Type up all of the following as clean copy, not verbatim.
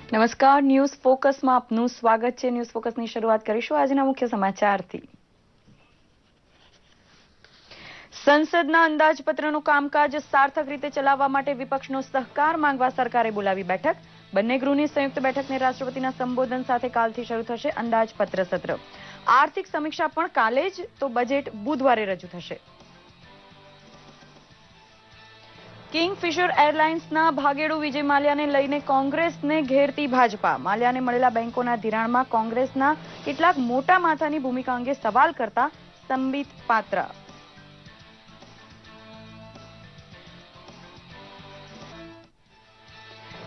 નમસ્કાર, ન્યૂઝ ફોકસમાં આપનું સ્વાગત છે। ન્યૂઝ ફોકસની શરૂઆત કરીશું આજના મુખ્ય સમાચારથી। સંસદના અંદાજપત્રનું કામકાજ સાર્થક રીતે ચલાવવા માટે વિપક્ષનો સહકાર માંગવા સરકારે બોલાવી બેઠક। બંને ગૃહની સંયુક્ત બેઠકને રાષ્ટ્રપતિના સંબોધન સાથે કાલથી શરૂ થશે અંદાજપત્ર સત્ર। આર્થિક સમીક્ષા પણ કાલે જ, તો બજેટ બુધવારે રજૂ થશે। કિંગફિશર એરલાઇન્સના ભાગેડુ વિજય માલ્યાને લઈને કોંગ્રેસને ઘેરતી ભાજપા। માલ્યાને મળેલા બેંકોના ધિરાણમાં કોંગ્રેસના કેટલાક મોટા માથાની ભૂમિકા અંગે સવાલ કરતા સંબિત પાત્રા।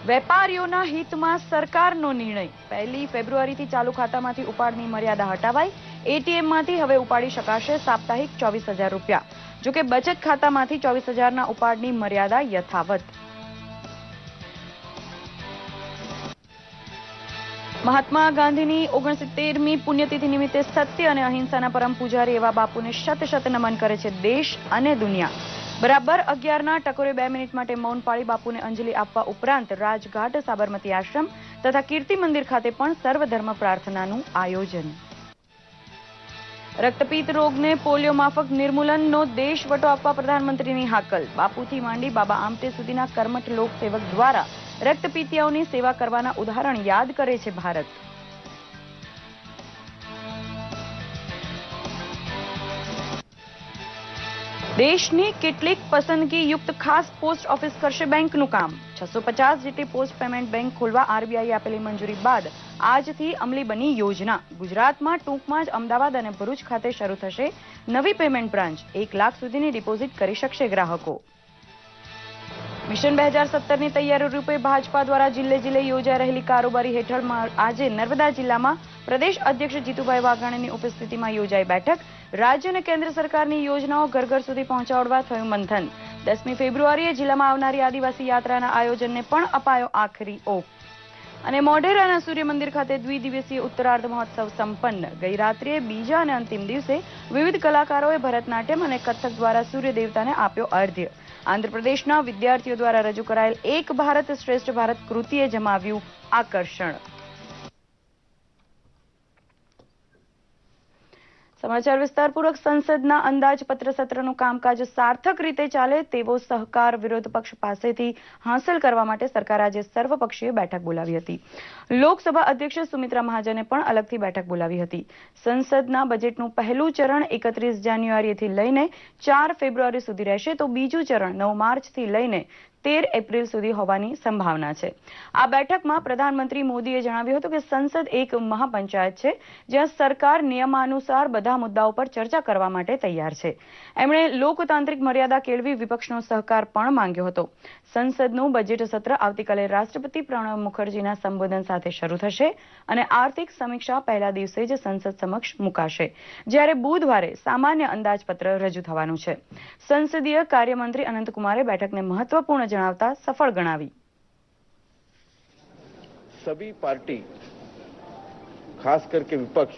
વેપારીઓના હિતમાં સરકારનો નિર્ણય। 1 ફેબ્રુઆરીથી ચાલુ ખાતામાંથી ઉપાડની મર્યાદા હટાવાઈ। એટીએમમાંથી હવે ઉપાડી શકાશે સાપ્તાહિક 24,000 રૂપિયા। જોકે બચત ખાતામાંથી 24,000ના ઉપાડની મર્યાદા યથાવત। મહાત્મા ગાંધીની 69મી પુણ્યતિથિ નિમિત્તે સત્ય અને અહિંસાના પરમ પૂજારી એવા બાપુને શત નમન કરે છે દેશ અને દુનિયા। બરાબર 11ના ટકોરે 2 મિનિટ માટે મૌન પાળી બાપુને અંજલિ આપવા ઉપરાંત રાજઘાટ, સાબરમતી આશ્રમ તથા કીર્તિ મંદિર ખાતે પણ સર્વધર્મ પ્રાર્થનાનું આયોજન। રક્તપિત્ત રોગને પોલિયો માફક નિર્મૂલનનો દેશવટો આપવા પ્રધાનમંત્રીની હાકલ। બાપુથી માંડી બાબા આમટે સુધીના કર્મઠ લોકસેવક દ્વારા રક્તપિતિયાઓની સેવા કરવાના ઉદાહરણ યાદ કરે છે ભારત। દેશની કેટલીક પસંદગીયુક્ત ખાસ પોસ્ટ ઓફિસ કરશે બેંકનું કામ। 650 જેટલી પોસ્ટ પેમેન્ટ બેંક ખોલવા આરબીઆઈએ આપેલી મંજૂરી બાદ આજથી અમલી બની યોજના। ગુજરાતમાં ટૂંકમાં જ અમદાવાદ અને ભરૂચ ખાતે શરૂ થશે નવી પેમેન્ટ બ્રાન્ચ। 1 લાખ સુધીની ડિપોઝિટ કરી શકશે ગ્રાહકો। મિશન 2017ની તૈયારી રૂપે ભાજપા દ્વારા જિલ્લે યોજાઈ રહેલી કારોબારી હેઠળ આજે નર્મદા જિલ્લામાં પ્રદેશ અધ્યક્ષ જીતુભાઈ વાઘાણીની ઉપસ્થિતિમાં યોજાઈ બેઠક। રાજ્ય અને કેન્દ્ર સરકારની યોજનાઓ ઘર ઘર સુધી પહોંચાડવા થયું મંથન। 10મી ફેબ્રુઆરીએ જિલ્લામાં આવનારી આદિવાસી યાત્રાના આયોજનને પણ અપાયો આખરી ઓપ। અને મોઢેરાના સૂર્ય મંદિર ખાતે દ્વિદિવસીય ઉત્તરાર્ધ મહોત્સવ સંપન્ન। ગઈ રાત્રે બીજા અને અંતિમ દિવસે વિવિધ કલાકારોએ ભરતનાટ્યમ અને કથક દ્વારા સૂર્ય દેવતાને આપ્યો અર્ધ્ય। આંધ્રપ્રદેશના વિદ્યાર્થીઓ દ્વારા રજૂ કરાયેલ એક ભારત શ્રેષ્ઠ ભારત કૃતિએ જમાવ્યું આકર્ષણ। સમાચાર વિસ્તારપૂર્વક। સંસદના અંદાજપત્ર સત્રનું કામકાજ સાર્થક રીતે ચાલે તેવો સહકાર વિરોધ પક્ષ પાસેથી હાંસલ કરવા માટે સરકારે આજે સર્વપક્ષીય બેઠક બોલાવી હતી। લોકસભા અધ્યક્ષ સુમિત્રા મહાજને પણ અલગથી બેઠક બોલાવી હતી। સંસદના બજેટનું પહેલું ચરણ 31 જાન્યુઆરીથી લઈને 4 ફેબ્રુઆરી સુધી રહેશે, તો બીજું ચરણ 9 માર્ચથી લઈને 13 એપ્રિલ સુધી હોવાની સંભાવના છે। આ બેઠકમાં પ્રધાનમંત્રી મોદીએ જણાવ્યું હતું કે સંસદ એક મહાપંચાયત છે, જ્યાં સરકાર નિયમાનુસાર બધા મુદ્દાઓ પર ચર્ચા કરવા માટે તૈયાર છે। એમણે લોકતાંત્રિક મર્યાદા કેળવી વિપક્ષનો સહકાર પણ માંગ્યો હતો। સંસદનું બજેટ સત્ર આવતીકાલે રાષ્ટ્રપતિ પ્રણવ મુખર્જીના સંબોધન સાથે શરૂ થશે અને આર્થિક સમીક્ષા પહેલા દિવસે જ સંસદ સમક્ષ મુકાશે, જ્યારે બુધવારે સામાન્ય અંદાજપત્ર રજૂ થવાનું છે। સંસદીય કાર્યમંત્રી અનંતકુમારે બેઠકને મહત્વપૂર્ણ જણાવતા સફળ ગણાવી। सभी पार्टी, खास करके विपक्ष,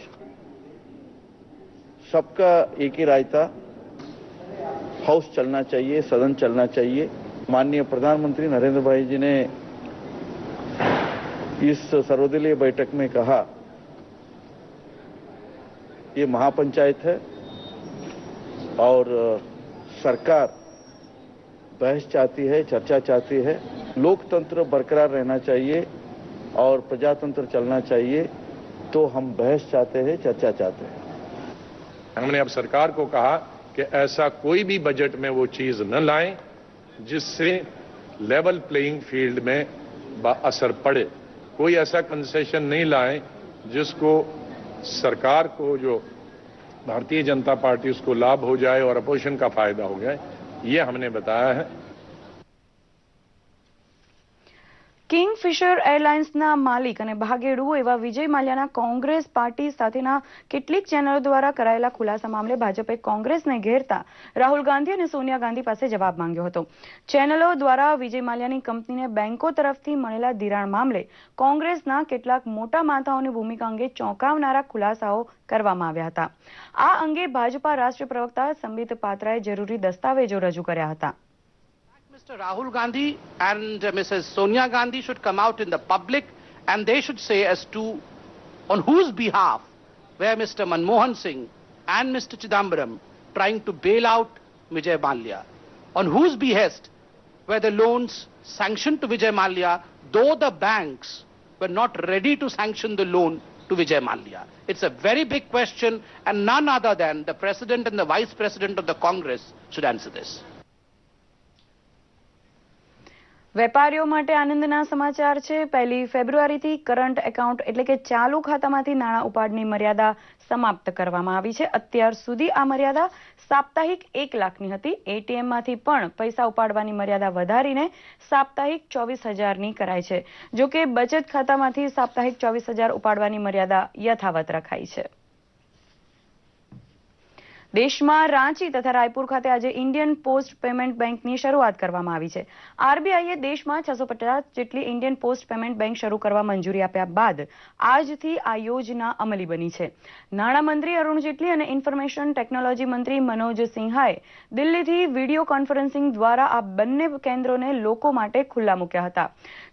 सबका एक ही राय था, हाउस चलना चाहिए, सदन चलना चाहिए। माननीय प्रधानमंत्री नरेंद्र भाई जी ने इस सर्वदलीय बैठक में कहा, ये महापंचायत है और सरकार बहस चाहती है, चर्चा चाहती है। लोकतंत्र बरकरार रहना चाहिए और प्रजातंत्र चलना चाहिए, तो हम बहस चाहते हैं, चर्चा चाहते हैं। हमने अब सरकार को कहा कि ऐसा कोई भी बजट में वो चीज न लाएं जिससे लेवल प्लेइंग फील्ड में असर पड़े। कोई ऐसा कंसेशन नहीं लाएं जिसको सरकार को, जो भारतीय जनता पार्टी, उसको लाभ हो जाए और अपोजिशन का फायदा हो जाए, ये हमने बताया है। કિંગફિશર એરલાઇન્સના માલિક અને ભાગેડુ એવા વિજય માલ્યાના કોંગ્રેસ પાર્ટી સાથેના કેટલીક ચેનલો દ્વારા કરાયેલા ખુલાસા મામલે ભાજપે કોંગ્રેસને ઘેરતા રાહુલ ગાંધી અને સોનિયા ગાંધી પાસે જવાબ માંગ્યો હતો। ચેનલો દ્વારા વિજય માલ્યાની કંપનીને બેંકો તરફથી મળેલા ધિરાણ મામલે કોંગ્રેસના કેટલાક મોટા માથાઓની ભૂમિકા અંગે ચોંકાવનારા ખુલાસાઓ કરવામાં આવ્યા હતા। આ અંગે ભાજપા રાષ્ટ્રીય પ્રવક્તા સંબિત પાત્રાએ જરૂરી દસ્તાવેજો રજૂ કર્યા હતા। Mr. Rahul Gandhi and Mrs. Sonia Gandhi should come out in the public and they should say as to on whose behalf were Mr. Manmohan Singh and Mr. Chidambaram trying to bail out Vijay Mallya, on whose behest were the loans sanctioned to Vijay Mallya, though the banks were not ready to sanction the loan to Vijay Mallya. It's a very big question, and none other than the President and the Vice President of the Congress should answer this. વેપારીઓ માટે આનંદના સમાચાર છે. 1 ફેબ્રુઆરીથી current account એટલે કે ચાલુ ખાતામાંથી નાણાં ઉપાડની મર્યાદા સમાપ્ત કરવામાં આવી છે. અત્યાર સુધી આ મર્યાદા સાપ્તાહિક 1 લાખની હતી. એટીએમમાંથી પણ પૈસા ઉપાડવાની મર્યાદા વધારીને સાપ્તાહિક 24,000ની કરાઈ છે. જો કે બચત ખાતામાંથી સાપ્તાહિક 24,000 ઉપાડવાની મર્યાદા યથાવત રખાઈ છે. દેશમાં રાંચી તથા રાયપુર ખાતે આજે ઇન્ડિયન પોસ્ટ પેમેન્ટ બેંકની શરૂઆત કરવામાં આવી છે. આરબીઆઈએ દેશમાં 650 જેટલી ઇન્ડિયન પોસ્ટ પેમેન્ટ બેંક શરૂ કરવા મંજૂરી આપ્યા બાદ આજથી આ યોજના અમલી બની છે. નાણામંત્રી અરુણ જેટલી અને ઇન્ફોર્મેશન ટેકનોલોજી મંત્રી મનોજ સિન્હાએ દિલ્હીથી વિડીયો કોન્ફરન્સિંગ દ્વારા આ બંને કેન્દ્રોને લોકો માટે ખુલ્લા મૂક્યા હતા.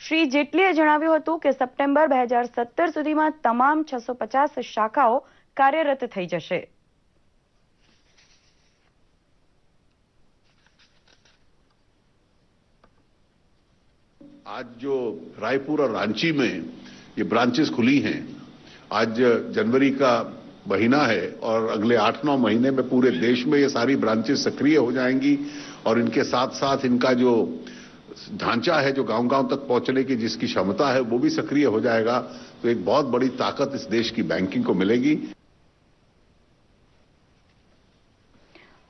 શ્રી જેટલીએ જણાવ્યું હતું કે સપ્ટેમ્બર 2017 સુધીમાં તમામ 650 શાખાઓ કાર્યરત થઈ જશે. आज जो रायपुर और रांची में ये ब्रांचेस खुली हैं, आज जनवरी का महीना है और अगले 8-9 महीने में पूरे देश में ये सारी ब्रांचेस सक्रिय हो जाएंगी और इनके साथ साथ इनका जो ढांचा है, जो गांव-गांव तक पहुंचने की जिसकी क्षमता है, वो भी सक्रिय हो जाएगा. तो एक बहुत बड़ी ताकत इस देश की बैंकिंग को मिलेगी.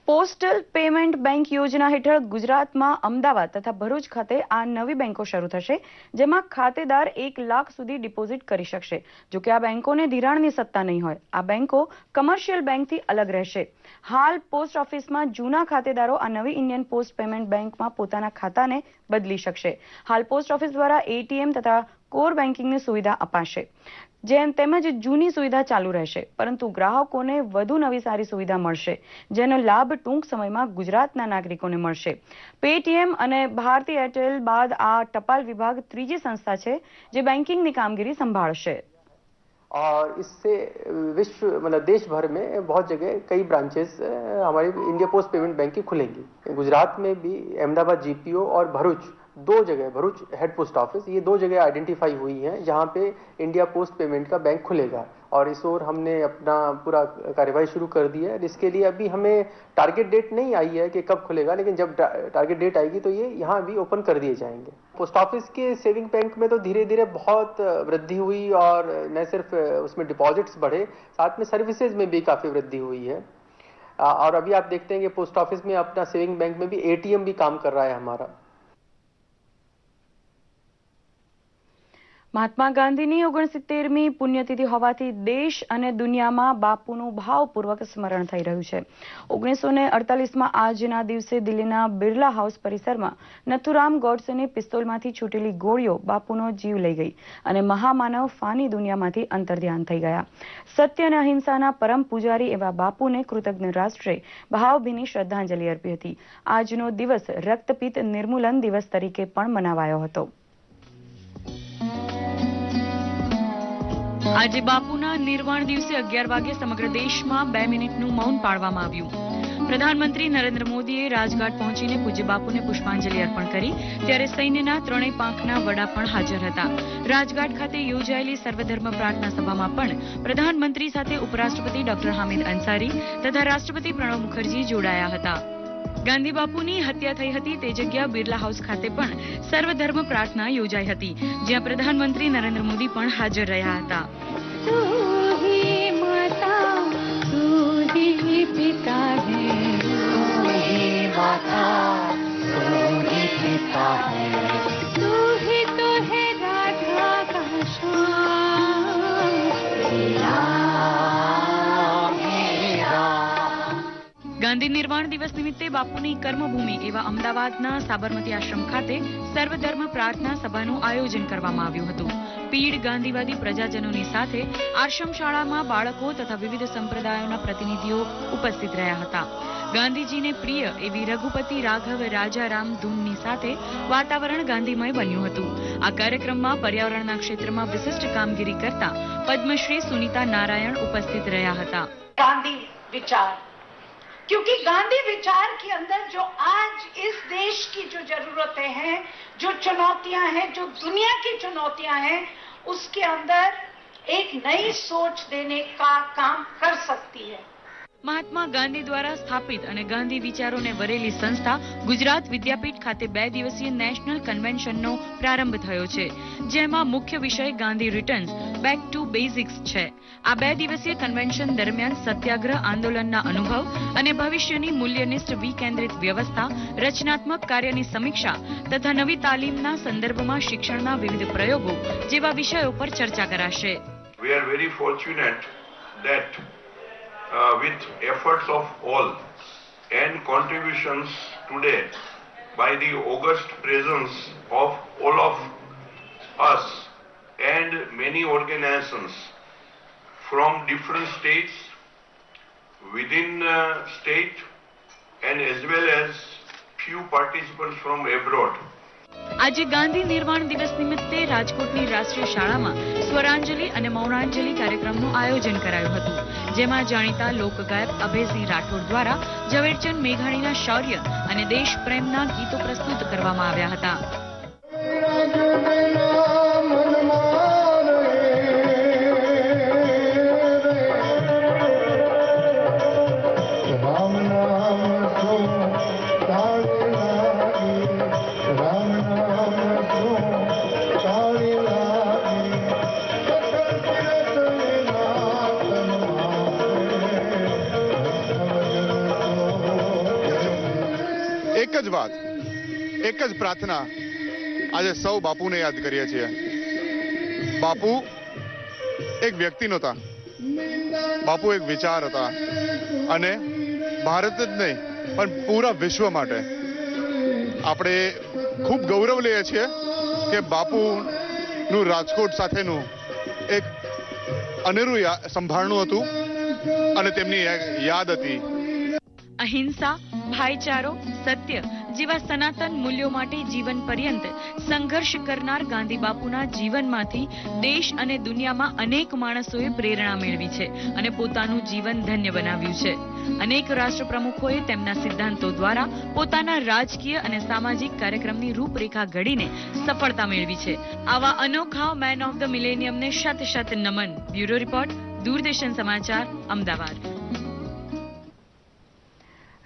પોસ્ટલ પેમેન્ટ બેંક યોજના હેઠળ ગુજરાતમાં અમદાવાદ તથા ભરૂચ ખાતે આ નવી બેંકો શરૂ થશે, જેમાં ખાતેદાર 1 લાખ સુધી ડિપોઝિટ કરી શકશે. જો કે આ બેંકોને ધિરાણની સત્તા નહીં હોય. આ બેંકો કમર્શિયલ બેંકથી અલગ રહેશે. હાલ પોસ્ટ ઓફિસમાં જૂના ખાતેદારો આ નવી ઇન્ડિયન પોસ્ટ પેમેન્ટ બેંકમાં પોતાના ખાતાને બદલી શકશે. હાલ પોસ્ટ ઓફિસ દ્વારા એટીએમ તથા કોર બેન્કિંગની સુવિધા અપાશે, તેમજ જૂની સુવિધા ચાલુ રહેશે. પરંતુ ગ્રાહકોને વધુ નવી સારી સુવિધા મળશે, જેનો લાભ ટૂંક સમયમાં ગુજરાતના નાગરિકોને મળશે. પેટીએમ અને ભારતી એરટેલ બાદ આ ટપાલ વિભાગ ત્રીજી સંસ્થા છે જે બેન્કિંગની કામગીરી સંભાળશે. और इससे विश्व मतलब देश भर में बहुत जगह कई ब्रांचेस हमारी इंडिया पोस्ट पेमेंट बैंक की खुलेंगी. गुजरात में भी अहमदाबाद जीपीओ और भरूच 2 जगह, भरूच हेड पोस्ट ऑफिस, ये 2 जगह आइडेंटिफाई हुई हैं जहां पे इंडिया पोस्ट पेमेंट का बैंक खुलेगा. और इस ओर हमने अपना पूरा कार्यवाही शुरू कर दी है. इसके लिए अभी हमें टारगेट डेट नहीं आई है कि कब खुलेगा, लेकिन जब टारगेट डेट आएगी तो ये यहाँ भी ओपन कर दिए जाएंगे. पोस्ट ऑफिस के सेविंग बैंक में तो धीरे धीरे बहुत वृद्धि हुई और न सिर्फ उसमें डिपॉजिट्स बढ़े, साथ में सर्विसेज में भी काफ़ी वृद्धि हुई है. और अभी आप देखते हैं कि पोस्ट ऑफिस में अपना सेविंग बैंक में भी एटीएम भी काम कर रहा है हमारा. મહાત્મા ગાંધીની 69મી પુણ્યતિથિ હોવાથી દેશ અને દુનિયામાં બાપુનું ભાવપૂર્વક સ્મરણ થઈ રહ્યું છે. 1948માં આજના દિવસે દિલ્હીના બિરલા હાઉસ પરિસરમાં નથુરામ ગોડસેની પિસ્તોલમાંથી છૂટેલી ગોળીઓ બાપુનો જીવ લઈ ગઈ અને મહામાનવ ફાની દુનિયામાંથી અંતર્ધ્યાન થઈ ગયા. સત્ય અને અહિંસાના પરમ પૂજારી એવા બાપુને કૃતજ્ઞ રાષ્ટ્રે ભાવભીની શ્રદ્ધાંજલિ અર્પી હતી. આજનો દિવસ રક્તપિત્ત નિર્મૂલન દિવસ તરીકે પણ મનાવાયો હતો. આજે બાપુના નિર્વાણ દિવસે 11 વાગે સમગ્ર દેશમાં 2 મિનિટનું મૌન પાળવામાં આવ્યું. પ્રધાનમંત્રી નરેન્દ્ર મોદીએ રાજઘાટ પહોંચીને પૂજ્ય બાપુને પુષ્પાંજલિ અર્પણ કરી, ત્યારે સૈન્યના 3 પાંખના વડા પણ હાજર હતા. રાજઘાટ ખાતે યોજાયેલી સર્વધર્મ પ્રાર્થના સભામાં પણ પ્રધાનમંત્રી સાથે ઉપરાષ્ટ્રપતિ ડોક્ટર હામિદ અંસારી તથા રાષ્ટ્રપતિ પ્રણવ મુખર્જી જોડાયા હતા. ગાંધી બાપુની હત્યા થઈ હતી તે જગ્યા બિરલા હાઉસ ખાતે પણ સર્વધર્મ પ્રાર્થના યોજાઈ હતી, જ્યાં પ્રધાનમંત્રી નરેન્દ્ર મોદી પણ હાજર રહ્યા હતા. ગાંધી નિર્વાણ દિવસ નિમિત્તે બાપુની કર્મભૂમિ એવા અમદાવાદના સાબરમતી આશ્રમ ખાતે સર્વધર્મ પ્રાર્થના સભાનું આયોજન કરવામાં આવ્યું હતું. પીઢ ગાંધીવાદી પ્રજાજનોની સાથે આશ્રમ શાળામાં બાળકો તથા વિવિધ સંપ્રદાયોના પ્રતિનિધિઓ ઉપસ્થિત રહ્યા હતા. ગાંધીજીને પ્રિય એવી રઘુપતિ રાઘવ રાજારામ ધૂનની સાથે વાતાવરણ ગાંધીમય બન્યું હતું. આ કાર્યક્રમમાં પર્યાવરણના ક્ષેત્રમાં વિશિષ્ટ કામગીરી કરતા પદ્મશ્રી સુनीता नारायण उपस्थित રહ્યા હતા. गांधी विचार, क्योंकि गांधी विचार के अंदर जो आज इस देश की जो जरूरतें हैं, जो चुनौतियां हैं, जो दुनिया की चुनौतियां हैं, उसके अंदर एक नई सोच देने का काम कर सकती है. મહાત્મા ગાંધી દ્વારા સ્થાપિત અને ગાંધી વિચારોને વરેલી સંસ્થા ગુજરાત વિદ્યાપીઠ ખાતે 2 દિવસીય નેશનલ કન્વેન્શનનો પ્રારંભ થયો છે, જેમાં મુખ્ય વિષય Gandhi returns back to basics છે. આ 2 દિવસીય કન્વેન્શન દરમિયાન સત્યાગ્રહ આંદોલનના અનુભવ અને ભવિષ્યની મૂલ્યનિષ્ઠ વિકેન્દ્રિત વ્યવસ્થા, રચનાત્મક કાર્યની સમીક્ષા તથા નવી તાલીમના સંદર્ભમાં શિક્ષણના વિવિધ પ્રયોગો જેવા વિષયો પર ચર્ચા કરાશે. We are very fortunate that with efforts of all and contributions today by the august presence of all of us and many organizations from different states, within state and as well as few participants from abroad. આજે ગાંધી નિર્વાણ દિવસ નિમિત્તે રાજકોટની રાષ્ટ્રીય શાળામાં સ્વરાંજલિ અને મૌનાંજલિ કાર્યક્રમનું આયોજન કરાયું હતું, જેમાં જાણીતા લોકગાયક અભયસિંહ રાઠોડ દ્વારા ઝવેરચંદ મેઘાણીના શૌર્ય અને દેશ પ્રેમના ગીતો પ્રસ્તુત કરવામાં આવ્યા હતા. એક જ પ્રાર્થના, આજે સૌ બાપુને યાદ કરીએ છીએ. બાપુ એક વ્યક્તિ નહોતા, બાપુ એક વિચાર હતા અને ભારત જ નહીં પણ પૂરા વિશ્વ માટે આપણે ખૂબ ગૌરવ લઈએ છીએ કે બાપુનું રાજકોટ સાથેનું એક અનેરું સંભાળનું હતું અને તેમની યાદ હતી. અહિંસા, ભાઈચારો, સત્ય જેવા સનાતન મૂલ્યો માટે જીવન પર્યંત સંઘર્ષ કરનાર ગાંધી બાપુના જીવનમાંથી દેશ અને દુનિયામાં અનેક માણસોએ પ્રેરણા મેળવી છે અને પોતાનું જીવન ધન્ય બનાવ્યું છે. અનેક રાષ્ટ્રપ્રમુખોએ તેમના સિદ્ધાંતો દ્વારા પોતાના રાજકીય અને સામાજિક કાર્યક્રમની રૂપરેખા ઘડીને સફળતા મેળવી છે. આવા અનોખા મેન ઓફ ધ મિલેનિયમને શત શત નમન. બ્યુરો રિપોર્ટ, દૂરદર્શન સમાચાર, અમદાવાદ.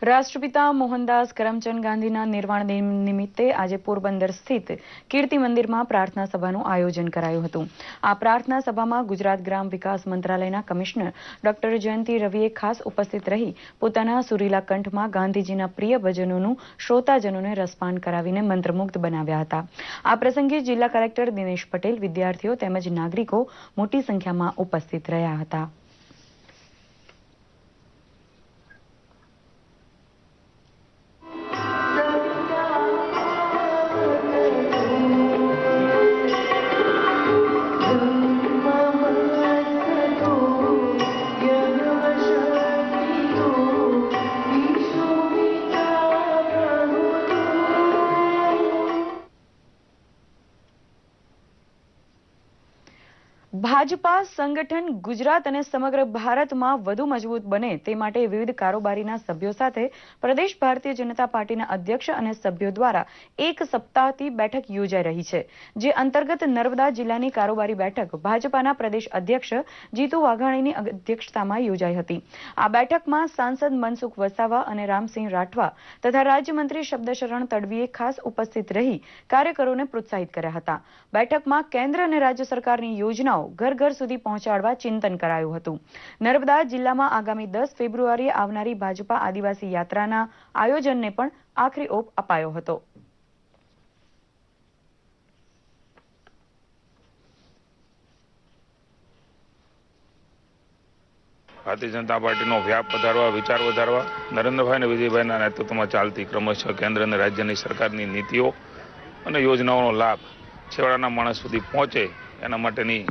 રાષ્ટ્રપિતા મોહનદાસ કરમચંદ ગાંધીના નિર્વાણ દિન નિમિત્તે આજે પોરબંદર સ્થિત કીર્તિ મંદિરમાં પ્રાર્થના સભાનું આયોજન કરાયું હતું. આ પ્રાર્થના સભામાં ગુજરાત ગ્રામ વિકાસ મંત્રાલયના કમિશનર ડોક્ટર જયંતિ રવિએ ખાસ ઉપસ્થિત રહી પોતાના સુરીલા કંઠમાં ગાંધીજીના પ્રિય ભજનોનું શ્રોતાજનોને રસપાન કરાવીને મંત્રમુગ્ધ બનાવ્યા હતા. આ પ્રસંગે જિલ્લા કલેક્ટર દિનેશ પટેલ, વિદ્યાર્થીઓ તેમજ નાગરિકો મોટી સંખ્યામાં ઉપસ્થિત રહ્યા હતા. ભાજપા સંગઠન ગુજરાત અને સમગ્ર ભારતમાં વધુ મજબૂત બને તે માટે વિવિધ કારોબારીના સભ્યો સાથે પ્રદેશ ભારતીય જનતા પાર્ટીના અધ્યક્ષ અને સભ્યો દ્વારા એક સપ્તાહથી બેઠક યોજાઈ રહી છે, જે અંતર્ગત નર્મદા જિલ્લાની કારોબારી બેઠક ભાજપાના પ્રદેશ અધ્યક્ષ જીતુ વાઘાણીની અધ્યક્ષતામાં યોજાઈ હતી. આ બેઠકમાં સાંસદ મનસુખ વસાવા અને રામસિંહ રાઠવા તથા રાજ્યમંત્રી શબ્દશરણ તડવીએ ખાસ ઉપસ્થિત રહી કાર્યકરોને પ્રોત્સાહિત કર્યા હતા. બેઠકમાં કેન્દ્ર અને રાજ્ય સરકારની યોજનાઓ ઘર ઘર સુધી પહોંચાડવા ચિંતન કરાયું હતું. નર્મદા જિલ્લામાં આગામી 10 ફેબ્રુઆરીએ આવનારી ભાજપા આદિવાસી યાત્રાના આયોજનને પણ આખરી ઓપ અપાયો હતો. ભારતીય જનતા પાર્ટીનો વ્યાપ વધારવા, વિચાર વધારવા, નરેન્દ્રભાઈ અને વિજયભાઈના નેતૃત્વમાં ચાલતી ક્રમશઃ કેન્દ્ર અને રાજ્યની સરકારની નીતિઓ અને યોજનાઓનો લાભ છેવાડાના માણસ સુધી પહોંચે એના માટેની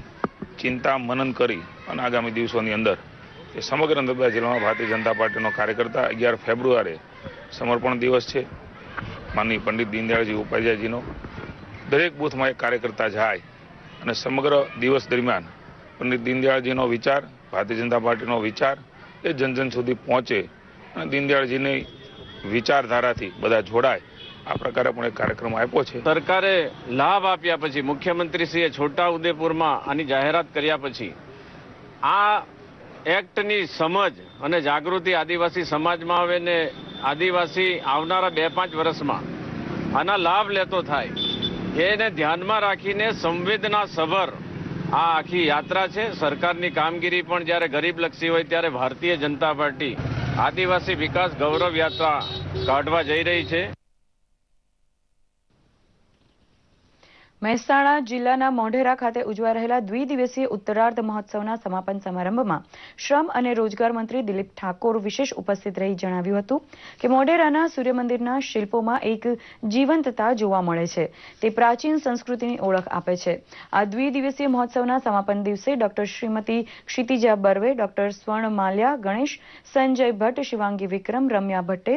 ચિંતા મનન કરી અને આગામી દિવસોની અંદર તે સમગ્ર નર્મદા જિલ્લામાં ભારતીય જનતા પાર્ટીનો કાર્યકર્તા 11 ફેબ્રુઆરીએ સમર્પણ દિવસ છે. માનનીય પંડિત દીનદયાળજી ઉપાધ્યાયજીનો દરેક બૂથમાં એક કાર્યકર્તા જાય અને સમગ્ર દિવસ દરમિયાન પંડિત દીનદયાળજીનો વિચાર, ભારતીય જનતા પાર્ટીનો વિચાર એ જન સુધી પહોંચે અને દીનદયાળજીની વિચારધારાથી બધા જોડાય, આ પ્રકારે પણ એક કાર્યક્રમ આપ્યો છે. સરકારે લાભ આપ્યા પછી, મુખ્યમંત્રીશ્રીએ છોટાઉદેપુરમાં આની જાહેરાત કર્યા પછી આ એક્ટની સમજ અને જાગૃતિ આદિવાસી સમાજમાં આવે ને આદિવાસી આવનારા 2-5 વર્ષમાં આના લાભ લેતો થાય એને ધ્યાનમાં રાખીને સંવેદના સભર આ આખી યાત્રા છે. સરકારની કામગીરી પણ જ્યારે ગરીબલક્ષી હોય ત્યારે ભારતીય જનતા પાર્ટી આદિવાસી વિકાસ ગૌરવ યાત્રા કાઢવા જઈ રહી છે. મહેસાણા જિલ્લાના મોઢેરા ખાતે ઉજવાઈ રહેલા દ્વિદિવસીય ઉત્તરાર્ધ મહોત્સવના સમાપન સમારંભમાં શ્રમ અને રોજગાર મંત્રી દિલીપ ઠાકોર વિશેષ ઉપસ્થિત રહી જણાવ્યું હતું કે મોઢેરાના સૂર્યમંદિરના શિલ્પોમાં એક જીવંતતા જોવા મળે છે. તે પ્રાચીન સંસ્કૃતિની ઓળખ આપે છે. આ દ્વિદિવસીય મહોત્સવના સમાપન દિવસે ડોક્ટર શ્રીમતી ક્ષિતિજા બર્વે, ડોક્ટર સ્વર્ણ માલ્યા, ગણેશ, સંજય ભટ્ટ, શિવાંગી વિક્રમ, રમ્યા ભટ્ટે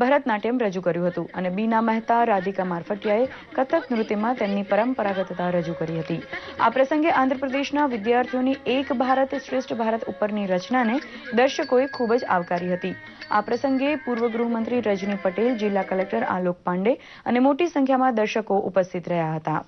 ભરતનાટ્યમ રજૂ કર્યું હતું અને બીના મહેતા, રાધિકા મારફટિયાએ કથક નૃત્યમાં તેમની પરંપરાગતતા રજૂ કરી હતી. આ પ્રસંગે આંધ્રપ્રદેશના વિદ્યાર્થીઓની એક ભારત શ્રેષ્ઠ ભારત ઉપરની રચનાને દર્શકોએ ખૂબ જ આવકારી હતી. આ પ્રસંગે પૂર્વ ગૃહમંત્રી રજની પટેલ, જિલ્લા કલેક્ટર આલોક પાંડે અને મોટી સંખ્યામાં દર્શકો ઉપસ્થિત રહ્યા હતા.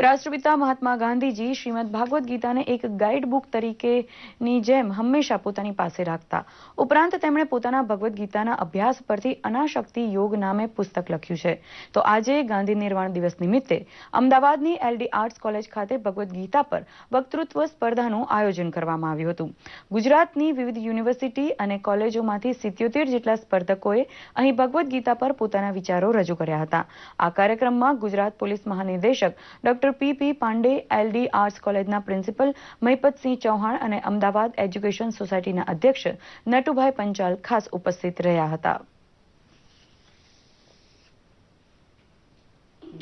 રાષ્ટ્રપિતા મહાત્મા ગાંધીજી શ્રીમદ ભાગવત ગીતાને એક ગાઈડ બુક તરીકેની જેમ હંમેશા પોતાની પાસે રાખતા. ઉપરાંત તેમણે પોતાના ભગવદ્ ગીતાના અભ્યાસ પરથી અનાશક્તિ યોગ નામે પુસ્તક લખ્યું છે. તો આજે ગાંધી નિર્વાણ દિવસ નિમિત્તે અમદાવાદની LD આર્ટ્સ કોલેજ ખાતે ભગવદ્ ગીતા પર વક્તૃત્વ સ્પર્ધાનું આયોજન કરવામાં આવ્યું હતું. ગુજરાતની વિવિધ યુનિવર્સિટી અને કોલેજોમાંથી 77 જેટલા સ્પર્ધકોએ અહીં ભગવદ્ ગીતા પર પોતાના વિચારો રજૂ કર્યા હતા. આ કાર્યક્રમમાં ગુજરાત પોલીસ મહાનિદેશક doctor PP Pandey, LD arts કોલેજના પ્રિન્સિપલ મહિપતસિંહ ચૌહાણ અને અમદાવાદ એજ્યુકેશન સોસાયટીના અધ્યક્ષ નટુભાઈ પંચાલ ખાસ ઉપસ્થિત રહ્યા હતા.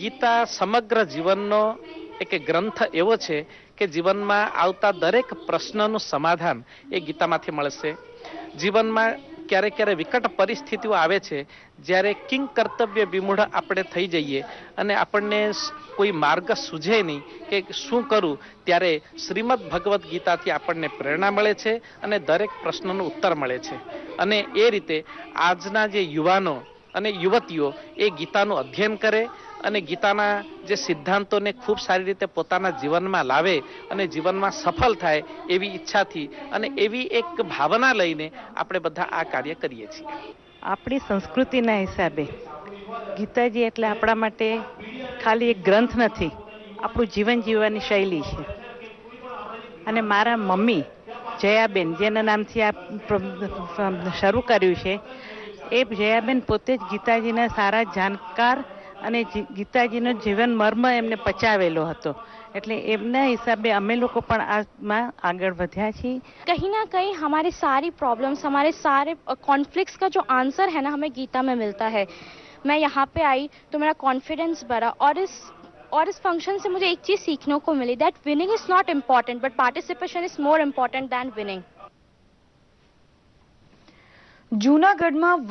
ગીતા સમગ્ર જીવનનો એક ગ્રંથ એવો છે કે જીવનમાં આવતા દરેક પ્રશ્નનું સમાધાન એ ગીતામાંથી મળશે. જીવનમાં ક્યારે ક્યારે વિકટ પરિસ્થિતિઓ આવે છે જ્યારે કિંગ કર્તવ્ય વિમૂઢ આપણે થઈ જઈએ અને આપણને કોઈ માર્ગ સૂઝે નહીં કે શું કરું, ત્યારે શ્રીમદ ભગવદ્ ગીતાથી આપણને પ્રેરણા મળે છે અને દરેક પ્રશ્નનો ઉત્તર મળે છે. અને એ રીતે આજના જે યુવાનો અને યુવતીઓ એ ગીતાનું અધ્યયન કરે અને ગીતાના જે સિદ્ધાંતોને ખૂબ સારી રીતે પોતાના જીવનમાં લાવે અને જીવનમાં સફળ થાય એવી ઈચ્છાથી અને એવી એક ભાવના લઈને આપણે બધા આ કાર્ય કરીએ છીએ. આપણી સંસ્કૃતિના હિસાબે ગીતાજી એટલે આપણા માટે ખાલી એક ગ્રંથ નથી, આપણું જીવન જીવવાની શૈલી છે. અને મારા મમ્મી જયાબેન, જેના નામથી આ શરૂ કર્યું છે, એ જયાબેન પોતે જ ગીતાજીના સારા જાણકાર અને ગીતાજીનો જીવન મર્મ એમને પચાવેલો હતો. એટલે એમના હિસાબે અમે લોકો પણ આમાં આગળ વધ્યા છીએ. कहीं ना कहीं हमारी सारी प्रॉब्लम्स, हमारे सारे कॉन्फ्लिक्ट्स का जो आंसर है ना, हमें गीता में मिलता है. मैं यहाँ पे आई तो मेरा कॉन्फिडेंस बढ़ा और इस फंक्शन से मुझे एक चीज़ सीखने को मिली, that winning is not important but participation is more important than winning. જૂનાગઢમાં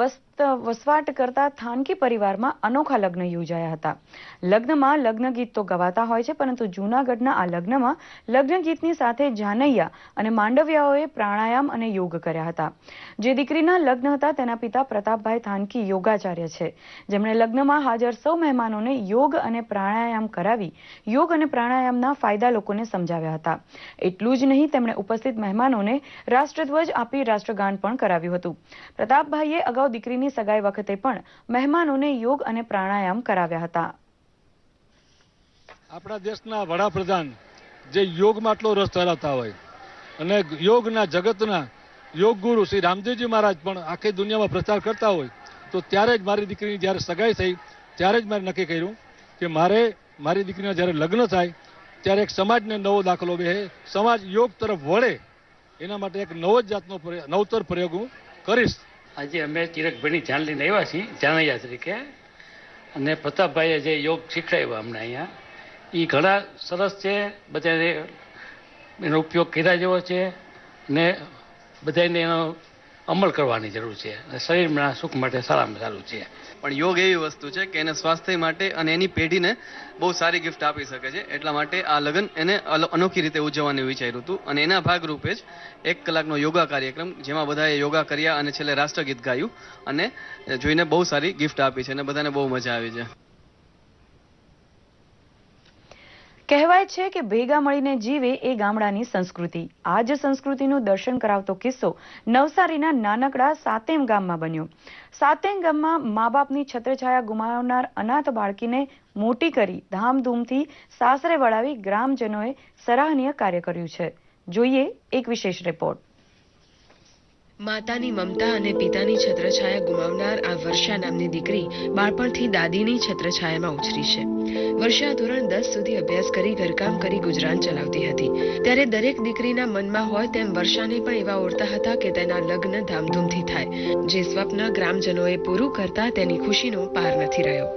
વસવાટ કરતા થાનકી પરિવારમાં અનોખા લગ્ન યોજાયા હતા. લગ્નમાં લગ્ન ગીત તો ગવાતા હોય છે, પરંતુ જૂનાગઢના આ લગ્નમાં લગ્ન ગીતની સાથે જાનૈયા અને માંડવિયાઓએ પ્રાણાયામ અને યોગ કર્યા હતા. જે દીકરીના લગ્ન હતા તેના પિતા પ્રતાપભાઈ થાનકી યોગાચાર્ય છે, જેમણે લગ્નમાં હાજર સૌ મહેમાનોને યોગ અને પ્રાણાયામ કરાવી યોગ અને પ્રાણાયામના ફાયદા લોકોને સમજાવ્યા હતા. એટલું જ નહીં, તેમણે ઉપસ્થિત મહેમાનોને રાષ્ટ્રધ્વજ આપી રાષ્ટ્રગાન પણ કરાવ્યું હતું. પ્રતાપભાઈએ અગાઉ દીકરીની સગાઈ વખતે પણ મહેમાનોને યોગ અને પ્રાણાયામ કરાવ્યા હતા. આપણા દેશના વડાપ્રધાન જે યોગમાં આટલો રસ ધરાવતા હોય અને યોગના જગતના યોગ ગુરુ શ્રી રામદેવજી મહારાજ પણ આખી દુનિયામાં પ્રચાર કરતા હોય, તો ત્યારે જ મારી દીકરીની જ્યારે સગાઈ થઈ ત્યારે જ મારે નક્કી કર્યું કે મારે મારી દીકરીના જ્યારે લગ્ન થાય ત્યારે એક સમાજને નવો દાખલો બે, સમાજ યોગ તરફ વળે એના માટે એક નવો જ જાતનો નવતર પ્રયોગ હું કરીશ. આજે અમે ચિરકભાઈની જાન લઈને આવ્યા છીએ જાનૈયા તરીકે, અને પ્રતાપભાઈએ જે યોગ શીખવાડ્યો અમને અહીંયા એ ઘણા સરસ છે, બધાને એનો ઉપયોગ કર્યા જેવો છે ને બધાને એનો અમલ કરવાની જરૂર છે અને શરીરના સુખ માટે સારામાં સારું છે. પણ યોગ એવી વસ્તુ છે કે એને સ્વાસ્થ્ય માટે અને એની પેઢીને બહુ સારી ગિફ્ટ આપી શકે છે. એટલા માટે આ લગ્ન એને અનોખી રીતે ઉજવવાનું વિચાર્યું હતું અને એના ભાગરૂપે જ 1 કલાકનો યોગા કાર્યક્રમ જેમાં બધાએ યોગા કર્યા અને છેલ્લે રાષ્ટ્રગીત ગાયું અને જોઈને બહુ સારી ગિફ્ટ આપી છે અને બધાને બહુ મજા આવી છે. કહેવાય છે કે ભેગા મળીને જીવે એ ગામડાની સંસ્કૃતિ. આ જ સંસ્કૃતિનું દર્શન કરાવતો કિસ્સો નવસારીના નાનકડા સાતેમ ગામમાં બન્યો. સાતેમ ગામમાં મા બાપની છત્રછાયા ગુમાવનાર અનાથ બાળકીને મોટી કરી ધામધૂમથી સાસરે વળાવી ગ્રામજનોએ સરાહનીય કાર્ય કર્યું છે. જોઈએ એક વિશેષ રિપોર્ટ. માતાની મમતા અને પિતાની છત્રછાયા ગુમાવનાર આ વર્ષા નામની દીકરી બાળપણથી દાદીની છત્રછાયામાં ઉછરી છે. વર્ષા ધોરણ 10 સુધી અભ્યાસ કરી ઘરકામ કરી ગુજરાન ચલાવતી હતી. ત્યારે દરેક દીકરીના મનમાં હોય તેમ વર્ષાને પણ એવા ઓરતા હતા કે તેના લગ્ન ધામધૂમથી થાય. જે સ્વપ્ન ગ્રામજનોએ પૂરું કરતા તેની ખુશીનો પાર નથી રહ્યો.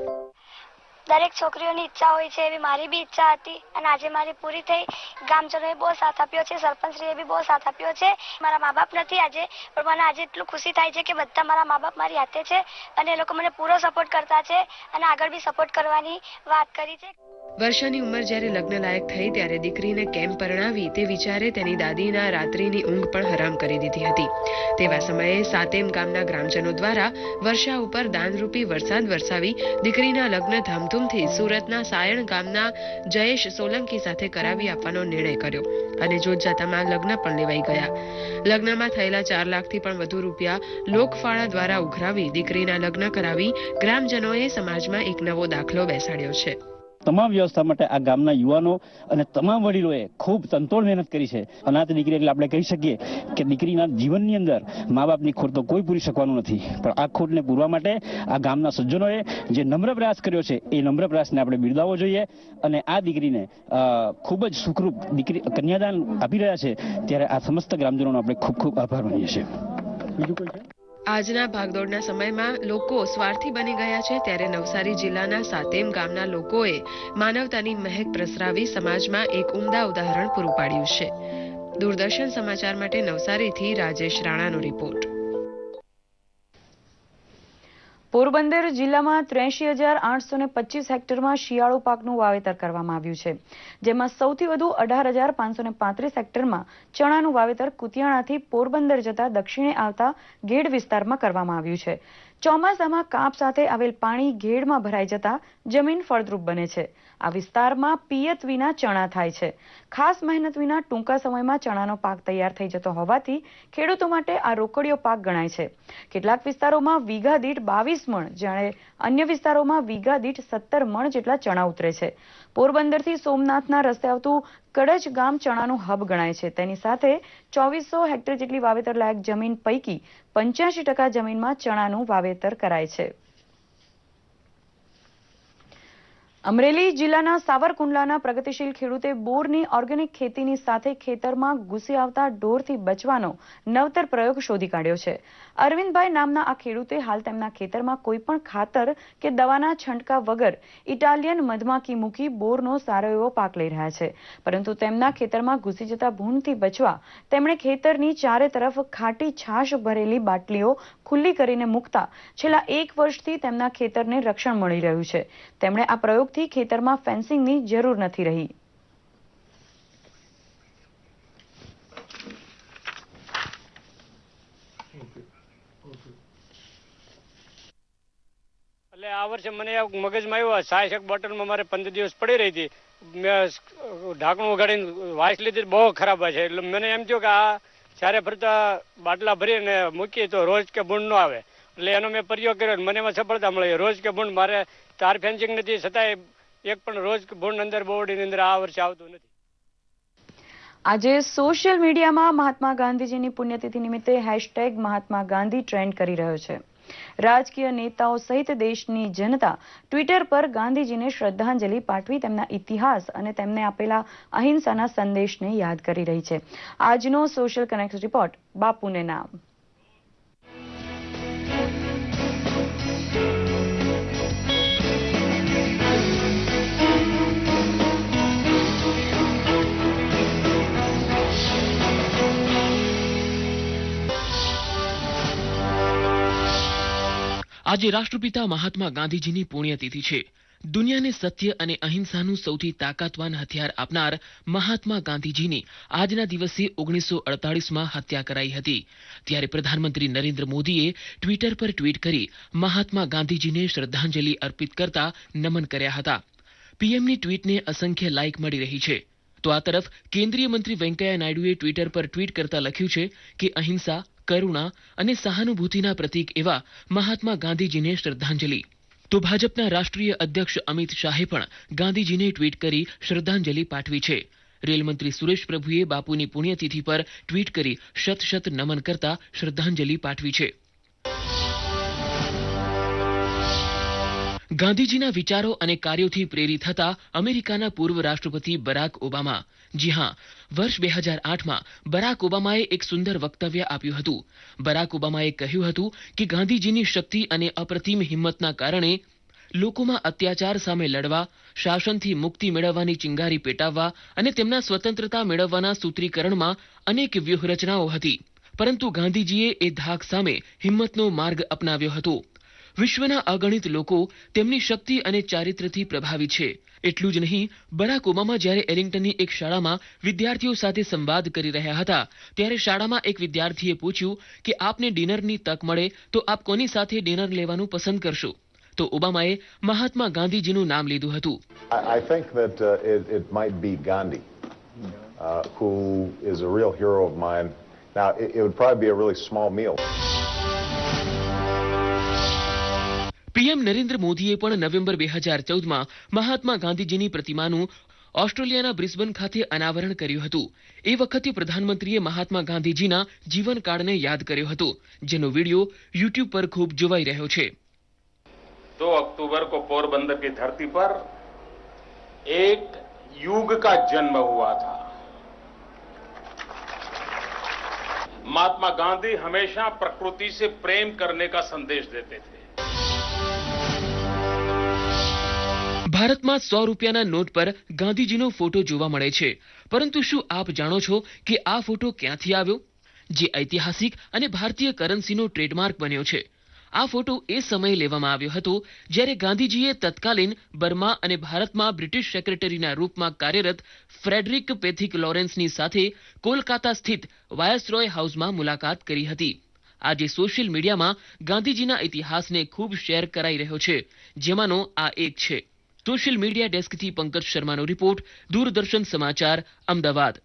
દરેક છોકરીઓની ઈચ્છા હોય છે એવી મારી બી ઈચ્છા હતી અને આજે મારી પૂરી થઈ. ગામજનોએ બહુ સાથ આપ્યો છે, સરપંચશ્રીએ બી બહુ સાથ આપ્યો છે. મારા મા બાપ નથી આજે, પણ મને આજે એટલું ખુશી થાય છે કે બધા મારા મા બાપ મારી હાથે છે અને એ લોકો મને પૂરો સપોર્ટ કરતા છે અને આગળ બી સપોર્ટ કરવાની વાત કરી છે. વર્ષાની ઉંમર જ્યારે લગ્ન લાયક થઈ ત્યારે દીકરીને કેમ પરણાવી તે વિચારે તેની દાદીના રાત્રિની ઊંઘ પણ હરામ કરી દીધી હતી. તેવા સમયે સાતેમ ગામના ગ્રામજનો દ્વારા વર્ષા ઉપર દાનરૂપી વરસાદ વરસાવી દીકરીના લગ્ન ધામધૂમથી સુરતના સાયણ ગામના જયેશ સોલંકી સાથે કરાવી આપવાનો નિર્ણય કર્યો અને જોતજાતામાં લગ્ન પણ લેવાઈ ગયા. લગ્નમાં થયેલા 4 લાખથી પણ વધુ રૂપિયા લોકફાળા દ્વારા ઉઘરાવી દીકરીના લગ્ન કરાવી ગ્રામજનોએ સમાજમાં એક નવો દાખલો બેસાડ્યો છે. તમામ વ્યવસ્થા માટે આ ગામના યુવાનો અને તમામ વડીલોએ ખૂબ તનતોડ મહેનત કરી છે. અનાથ દીકરી એટલે આપણે કહી શકીએ કે દીકરીના જીવનની અંદર મા બાપની ખોટ તો કોઈ પૂરી શકવાનું નથી, પણ આ ખોટને પૂરવા માટે આ ગામના સજ્જનોએ જે નમ્ર પ્રયાસ કર્યો છે એ નમ્ર પ્રયાસને આપણે બિરદાવવો જોઈએ અને આ દીકરીને ખૂબ જ સુખરૂપ દીકરી કન્યાદાન આપી રહ્યા છે ત્યારે આ સમસ્ત ગ્રામજનોનો આપણે ખૂબ ખૂબ આભાર માનીએ છીએ. બીજું કોઈ છે? આજના ભાગદોડના સમયમાં લોકો સ્વાર્થી બની ગયા છે ત્યારે નવસારી જિલ્લાના સાતેમ ગામના લોકોએ માનવતાની મહેક પ્રસરાવી સમાજમાં એક ઉમદા ઉદાહરણ પૂરું પાડ્યું છે. દૂરદર્શન સમાચાર માટે નવસારીથી રાજેશ રાણાનો રિપોર્ટ. પોરબંદર જિલ્લામાં 83,825 હેક્ટરમાં શિયાળુ પાકનું વાવેતર કરવામાં આવ્યું છે, જેમાં સૌથી વધુ 18,535 હેક્ટરમાં ચણાનું વાવેતર કુતિયાણાથી પોરબંદર જતા દક્ષિણે આવતા ગેડ વિસ્તારમાં કરવામાં આવ્યું છે. ચોમાસામાં કાપ સાથે આવેલ પાણી ઘેડમાં ભરાઈ જતા જમીન ફળદ્રુપ બને છે. આ વિસ્તારમાં પિયત વિના ચણા થાય છે. ખાસ મહેનત વિના ટૂંકા સમયમાં ચણાનો પાક તૈયાર થઈ જતો હોવાથી ખેડૂતો માટે આ રોકડિયો પાક ગણાય છે. કેટલાક વિસ્તારોમાં વીઘા દીઠ 22 મણ જ્યારે અન્ય વિસ્તારોમાં વીઘા દીઠ 17 મણ જેટલા ચણા ઉતરે છે. પોરબંદરથી સોમનાથના રસ્તે આવતું કડજ ગામ ચણાનું હબ ગણાય છે. તેની સાથે 2400 હેક્ટર જેટલી વાવેતર લાયક જમીન પૈકી 85% જમીનમાં ચણાનું વાવેતર કરાય છે. અમરેલી જિલ્લાના સાવરકુંડલાના પ્રગતિશીલ ખેડૂતે બોરની ઓર્ગેનિક ખેતીની સાથે ખેતરમાં ઘૂસી આવતા ઢોરથી બચવાનો નવતર પ્રયોગ શોધી કાઢ્યો છે. અરવિંદભાઈ નામના આ ખેડૂતે હાલ તેમના ખેતરમાં કોઈ પણ ખાતર કે દવાના છંટકાવ વગર ઇટાલિયન મધમાખી મૂકી બોરનો સારો એવો પાક લઈ રહ્યા છે. પરંતુ તેમના ખેતરમાં ઘૂસી જતા ભૂંડથી બચવા તેમણે ખેતરની ચારે તરફ ખાટી છાશ ભરેલી બાટલીઓ ખુલ્લી કરીને મૂકતા છેલ્લા 1 વર્ષથી તેમના ખેતરને રક્ષણ મળી રહ્યું છે. તેમણે આ પ્રયોગથી ખેતરમાં ફેન્સિંગની જરૂર નથી રહી. એટલે આ વર્ષે મને મગજમાં આવ્યો 60 બોટલમાં મારે 15 દિવસ પડી રહી હતી. મેં ઢાંકણું ઉગાડીને વાસ લીધી, બહુ ખરાબ છે. એટલે મને એમ થયું કે આ ચારે ફરતા બાટલા ભરીને મૂકીએ તો રોજ કે ભૂંડ ન આવે. એટલે એનો મેં પ્રયોગ કર્યો, મને એમાં સફળતા મળી. રોજ કે ભૂંડ મારે તાર ફેન્સિંગ નથી છતાંય એક પણ રોજ કે ભૂંડ અંદર બોરડીની અંદર આ વર્ષે આવતું નથી. આજે સોશિયલ મીડિયામાં મહાત્મા ગાંધીજીની પુણ્યતિથિ નિમિત્તે હેશટેગ મહાત્મા ગાંધી ટ્રેન્ડ કરી રહ્યો છે. રાજકીય નેતાઓ સહિત દેશની જનતા ટ્વિટર પર ગાંધીજીને શ્રદ્ધાંજલિ પાઠવી તેમના ઇતિહાસ અને તેમને આપેલા અહિંસાના સંદેશને યાદ કરી રહી છે. આજનો સોશિયલ કનેક્ટ રિપોર્ટ બાપુને નામ. આજે રાષ્ટ્રપિતા મહાત્મા ગાંધીજીની પુણ્યતિથિ છે. દુનિયાને સત્ય અને અહિંસાનું સૌથી તાકાતવાન હથિયાર આપનાર મહાત્મા ગાંધીજીની આજના દિવસે 1948માં હત્યા કરાઈ હતી. ત્યારે પ્રધાનમંત્રી નરેન્દ્ર મોદીએ ટ્વિટર પર ટ્વીટ કરી મહાત્મા ગાંધીજીને શ્રદ્ધાંજલિ અર્પિત કરતા નમન કર્યા હતા. પીએમની ટ્વીટને અસંખ્ય લાઇક મળી રહી છે. તો આ તરફ કેન્દ્રીય મંત્રી વેંકૈયા નાયડુએ ટ્વિટર પર ટ્વીટ કરતા લખ્યું છે કે અહિંસા, કરુણા અને સહાનુભૂતિના પ્રતીક એવા મહાત્મા ગાંધીજીને શ્રદ્ધાંજલિ. તો ભાજપના રાષ્ટ્રીય અધ્યક્ષ અમિત શાહે પણ ગાંધીજીને ટ્વીટ કરી શ્રદ્ધાંજલિ પાઠવી છે. રેલમંત્રી સુરેશ પ્રભુએ બાપુની પુણ્યતિથિ પર ટ્વીટ કરી શત શત નમન કરતા શ્રદ્ધાંજલિ પાઠવી છે. ગાંધીજીના વિચારો અને કાર્યોથી પ્રેરિત હતા અમેરિકાના પૂર્વ રાષ્ટ્રપતિ બરાક ઓબામા. જી હા, વર્ષ 2008માં બરાક ઓબામાએ એક સુંદર વક્તવ્ય આપ્યું હતું. બરાક ઓબામાએ કહ્યું હતું કે ગાંધીજીની શક્તિ અને અપ્રતિમ હિંમતના કારણે લોકોમાં અત્યાચાર સામે લડવા, શાસનથી મુક્તિ મેળવવાની ચિંગારી પેટાવવા અને તેમના સ્વતંત્રતા મેળવવાના સૂત્રીકરણમાં અનેક વ્યૂહરચનાઓ હતી. પરંતુ ગાંધીજીએ એ ધાક સામે હિંમતનો માર્ગ અપનાવ્યો હતો. વિશ્વના અગણિત લોકો તેમની શક્તિ અને ચારિત્ર્યથી પ્રભાવિત છે. એટલું જ નહીં, બરાક ઓબામા જ્યારે એલિંગ્ટનની એક શાળામાં વિદ્યાર્થીઓ સાથે સંવાદ કરી રહ્યા હતા ત્યારે શાળામાં એક વિદ્યાર્થીએ પૂછ્યું કે આપને ડિનરની તક મળે તો આપ કોની સાથે ડિનર લેવાનું પસંદ કરશો? તો ઓબામાએ મહાત્મા ગાંધીજીનું નામ લીધું હતું. I think that it might be Gandhi, who is a real hero of mine. Now, it would probably be a really small meal. PM Narendra મોદીએ પણ નવેમ્બર 2014માં મહાત્મા ગાંધીજીની પ્રતિમાનું ઓસ્ટ્રેલિયાના બ્રિસ્બન ખાતે અનાવરણ કર્યું હતું. એ વખતે પ્રધાનમંત્રીએ મહાત્મા ગાંધીજીના જીવનકાળને યાદ કર્યો હતો, જેનો વીડિયો યુટ્યુબ પર ખૂબ જોવાઈ રહ્યો છે. 2 अक्टूबर को पोरबंदर की धरती पर एक युग का जन्म हुआ था. महात्मा गांधी हमेशा प्रकृति से प्रेम करने का संदेश देते थे. ભારતમાં 100 રૂપિયાના નોટ પર ગાંધીજીનો ફોટો જોવા મળે છે. પરંતુ શું આપ જાણો છો કે આ ફોટો ક્યાંથી આવ્યો, જે ઐતિહાસિક અને ભારતીય કરન્સીનો ટ્રેડમાર્ક બન્યો છે? આ ફોટો એ સમયે લેવામાં આવ્યો હતો જ્યારે ગાંધીજીએ તત્કાલીન બર્મા અને ભારતમાં બ્રિટિશ સેક્રેટરીના રૂપમાં કાર્યરત ફ્રેડરિક પેથિક લોરેન્સની સાથે કોલકાતા સ્થિત વાયસરોય હાઉસમાં મુલાકાત કરી હતી. આજે સોશિયલ મીડિયામાં ગાંધીજીના ઇતિહાસને ખૂબ શેર કરાઈ રહ્યો છે, જેમાંનો આ એક છે. સોશિયલ મીડિયા ડેસ્કથી પંકજ શર્માનો રિપોર્ટ, દૂરદર્શન સમાચાર, અમદાવાદ.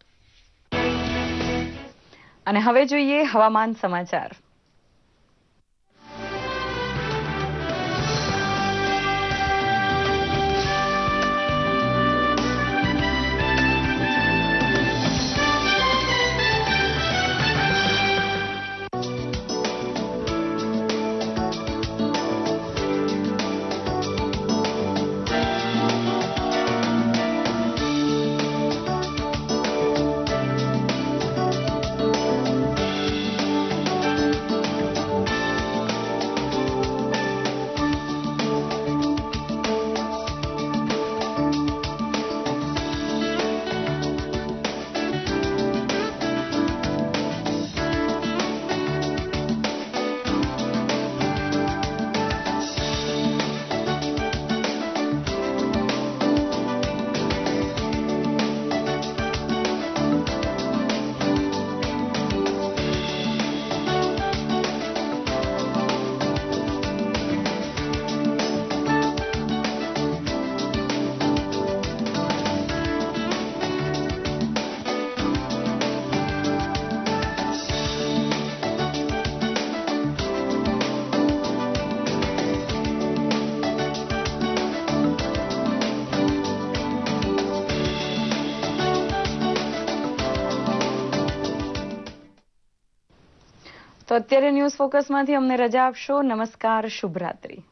અને હવે જોઈએ હવામાન સમાચાર. તો અત્યારે ન્યૂઝ ફોકસમાંથી અમને રજા આપશો. નમસ્કાર, શુભરાત્રી.